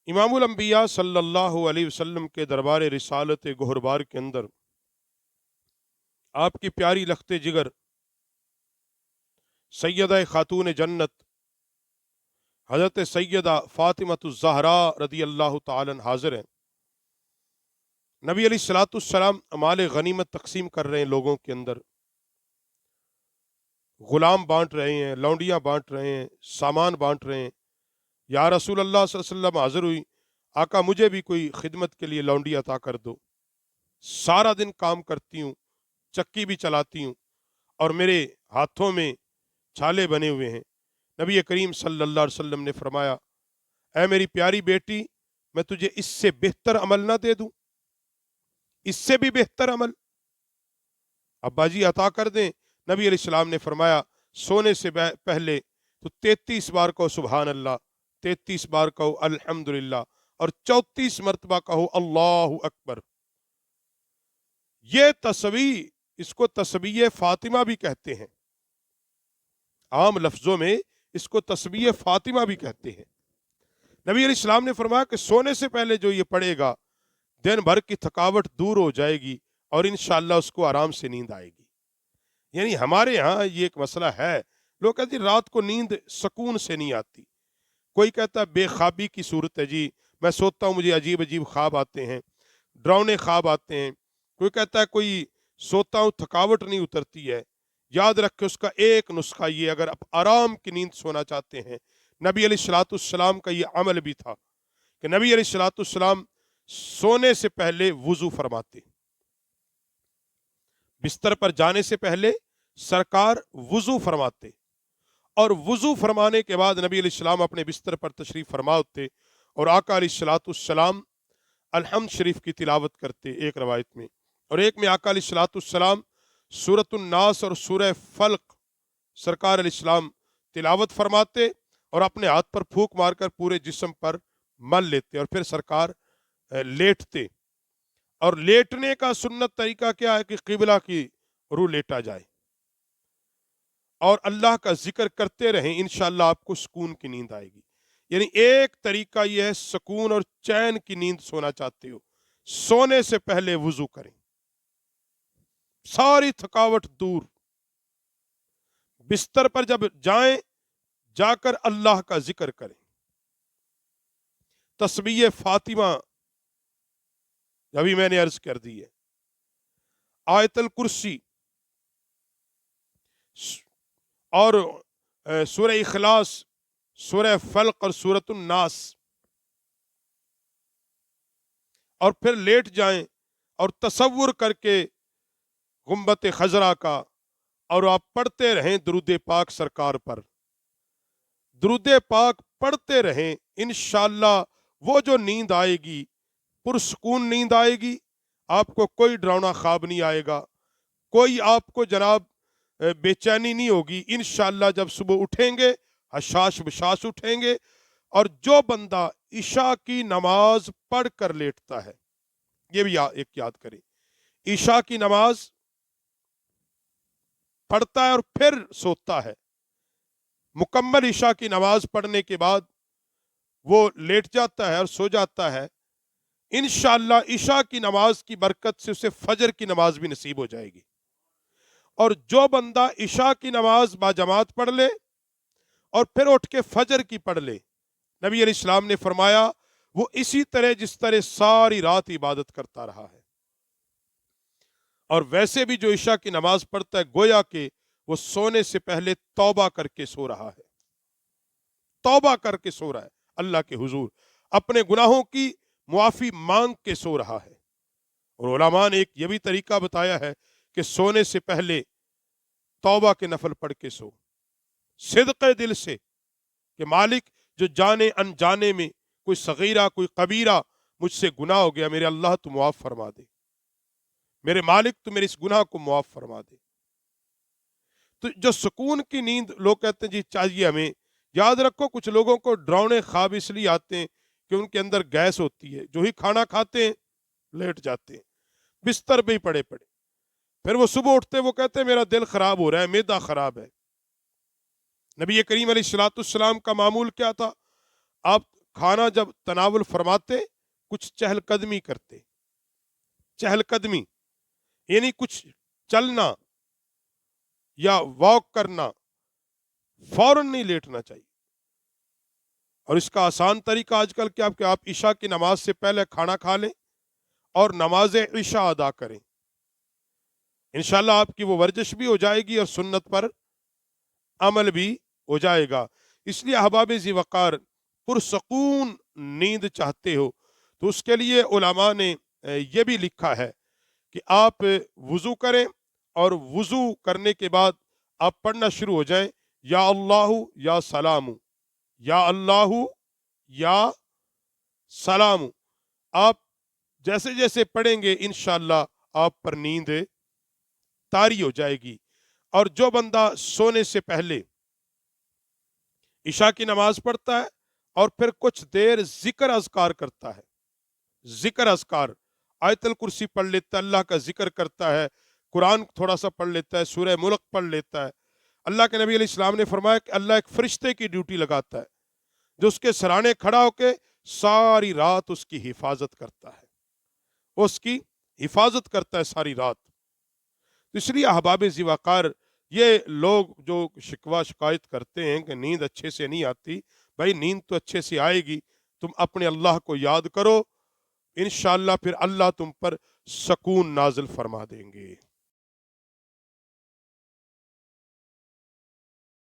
इमामुल अंबिया सल्लल्लाहु अलैहि वसल्लम के दरबार रिसालत गोहरबार के अंदर आपकी प्यारी लख्ते जिगर सैयदा खातून जन्नत हज़रत सैयदा फ़ातिमतुज़्ज़हरा रदी अल्लाह ताला अन्हा हाज़िर हैं। नबी अलैहिस्सलाम माल गनीमत तकसीम कर रहे हैं, लोगों के अंदर गुलाम बांट रहे हैं, लौंडियां बांट रहे हैं, सामान बांट रहे हैं। या रसूल अल्लाह सल्लल्लाहु अलैहि वसल्लम हाजिर हुई, आका मुझे भी कोई खिदमत के लिए लौंडी अता कर दो। सारा दिन काम करती हूँ, चक्की भी चलाती हूँ और मेरे हाथों में छाले बने हुए हैं। नबी करीम सल्लल्लाहु अलैहि वसल्लम ने फरमाया, ऐ मेरी प्यारी बेटी, मैं तुझे इससे बेहतर अमल ना दे दूं? इससे भी बेहतर अमल अब्बा जी अता कर दें। नबी अलैहिस्सलाम ने फरमाया, सोने से पहले तो 33 बार कहो सुबहान अल्लाह, 33 बार कहो अल्हम्दुलिल्लाह और 34 मरतबा कहो अल्लाहु अकबर। ये तस्बीह, इसको तस्बीह फातिमा भी कहते हैं। आम लफ्जों में इसको तस्बीह फातिमा भी कहते हैं। नबी अलैहिस्सलाम ने फरमाया कि सोने से पहले जो ये पढ़ेगा, दिन भर की थकावट दूर हो जाएगी और इंशाअल्लाह उसको आराम से नींद आएगी। यानी हमारे यहाँ ये एक मसला है, लोग कहते हैं रात को नींद सुकून से नहीं आती। कोई कहता है बेख्वाबी की सूरत है जी, मैं सोता हूँ मुझे अजीब अजीब ख्वाब आते हैं, डरावने ख्वाब आते हैं। कोई कहता है कोई सोता हूँ थकावट नहीं उतरती है। याद रखे उसका एक नुस्खा ये, अगर आप आराम की नींद सोना चाहते हैं, नबी अलैहिस्सलाम का ये अमल भी था कि नबी अलैहिस्सलाम सोने से पहले वुजू फरमाते, बिस्तर पर जाने से पहले सरकार वुजू फरमाते और वुजू फरमाने के बाद नबी अलैहिस्सलाम अपने बिस्तर पर तशरीफ फरमा होते और आका अलैहिस्सलाम अलहम्द शरीफ की तिलावत करते एक रवायत में, और एक में आका अलैहिस्सलाम सूरतुन नास और सूरह फल्क सरकार अलैहिस्सलाम तिलावत फरमाते और अपने हाथ पर फूंक मारकर पूरे जिस्म पर मल लेते और फिर सरकार लेटते। और लेटने का सुन्नत तरीका क्या है कि किबला की रू लेटा जाए और अल्लाह का जिक्र करते रहें, इंशाअल्लाह आपको सुकून की नींद आएगी। यानी एक तरीका यह है, सुकून और चैन की नींद सोना चाहते हो, सोने से पहले वुजू करें, सारी थकावट दूर। बिस्तर पर जब जाएं, जाकर अल्लाह का जिक्र करें। तस्बीह फातिमा अभी मैंने अर्ज कर दी है, आयतल कुर्सी और सूरह इखलास, सूरह फल्क और सूरतुन नास, और फिर लेट जाएं और तसव्वुर करके गुम्बत खजरा का, और आप पढ़ते रहें दुरूद पाक सरकार पर, दुरूद पाक पढ़ते रहें। इंशाअल्लाह वो जो नींद आएगी पुरसकून नींद आएगी, आपको कोई डरावना ख्वाब नहीं आएगा, कोई आपको जनाब बेचैनी नहीं होगी। इंशाअल्लाह जब सुबह उठेंगे हशाश बशाश उठेंगे। और जो बंदा ईशा की नमाज पढ़ कर लेटता है, ये भी एक याद करें, ईशा की नमाज पढ़ता है और फिर सोता है, मुकम्मल ईशा की नमाज पढ़ने के बाद वो लेट जाता है और सो जाता है, इंशाअल्लाह ईशा की नमाज की बरकत से उसे फजर की नमाज भी नसीब हो जाएगी। और जो बंदा ईशा की नमाज बाजमात पढ़ ले और फिर उठ के फजर की पढ़ ले, नबी अलैहिस्सलाम ने फरमाया वो इसी तरह जिस तरह सारी रात इबादत करता रहा है। और वैसे भी जो ईशा की नमाज पढ़ता है, गोया के वो सोने से पहले तौबा करके सो रहा है, तौबा करके सो रहा है, अल्लाह के हुजूर अपने गुनाहों की मुआफी मांग के सो रहा है। और उलमा ने एक ये भी तरीका बताया है कि सोने से पहले तौबा के नफल पढ़ के सो, सिद्क़े दिल से कि मालिक जो जाने अनजाने में कोई सगीरा कोई कबीरा मुझसे गुनाह हो गया, मेरे अल्लाह तू मुआफ फरमा दे, मेरे मालिक तू मेरे इस गुनाह को मुआफ फरमा दे। तो जो सुकून की नींद लोग कहते हैं जी चाहिए हमें, याद रखो कुछ लोगों को डरावने ख्वाब इसलिए आते हैं कि उनके अंदर गैस होती है, जो ही खाना खाते हैं लेट जाते हैं, बिस्तर पे ही पड़े पड़े, फिर वो सुबह उठते वो कहते हैं मेरा दिल खराब हो रहा है, मैदा खराब है। नबी करीम अलैहिस्सलाम का मामूल क्या था, आप کھانا جب تناول فرماتے کچھ چہل قدمی کرتے، چہل قدمی یعنی کچھ چلنا یا واک کرنا، فوراً نہیں لیٹنا چاہیے۔ اور اس کا آسان طریقہ آج کل کیا کہ آپ عشاء کی نماز سے پہلے کھانا کھا لیں اور نماز عشاء ادا کریں، انشاءاللہ آپ کی وہ ورزش بھی ہو جائے گی اور سنت پر عمل بھی ہو جائے گا۔ اس لیے احباب ذی وقار پرسکون نیند چاہتے ہو تو اس کے لیے علماء نے یہ بھی لکھا ہے کہ آپ وضو کریں اور وضو کرنے کے بعد آپ پڑھنا شروع ہو جائیں، یا اللہ یا سلام، یا اللہ یا سلام۔ آپ جیسے جیسے پڑھیں گے انشاءاللہ آپ پر نیند طاری ہو جائے گی۔ اور جو بندہ سونے سے پہلے عشاء کی نماز پڑھتا ہے اور پھر کچھ دیر ذکر اذکار کرتا ہے، ذکر اذکار، آیت الکرسی پڑھ لیتا ہے، اللہ کا ذکر کرتا ہے، قرآن تھوڑا سا پڑھ لیتا ہے، سورہ ملک پڑھ لیتا ہے، اللہ کے نبی علیہ السلام نے فرمایا کہ اللہ ایک فرشتے کی ڈیوٹی لگاتا ہے جو اس کے سرانے کھڑا ہو کے ساری رات اس کی حفاظت کرتا ہے، اس کی حفاظت کرتا ہے ساری رات۔ اس لیے احباب ذی وقار یہ لوگ جو شکوہ شکایت کرتے ہیں کہ نیند اچھے سے نہیں آتی، بھائی نیند تو اچھے سے آئے گی، تم اپنے اللہ کو یاد کرو، انشاءاللہ پھر اللہ تم پر سکون نازل فرما دیں گے۔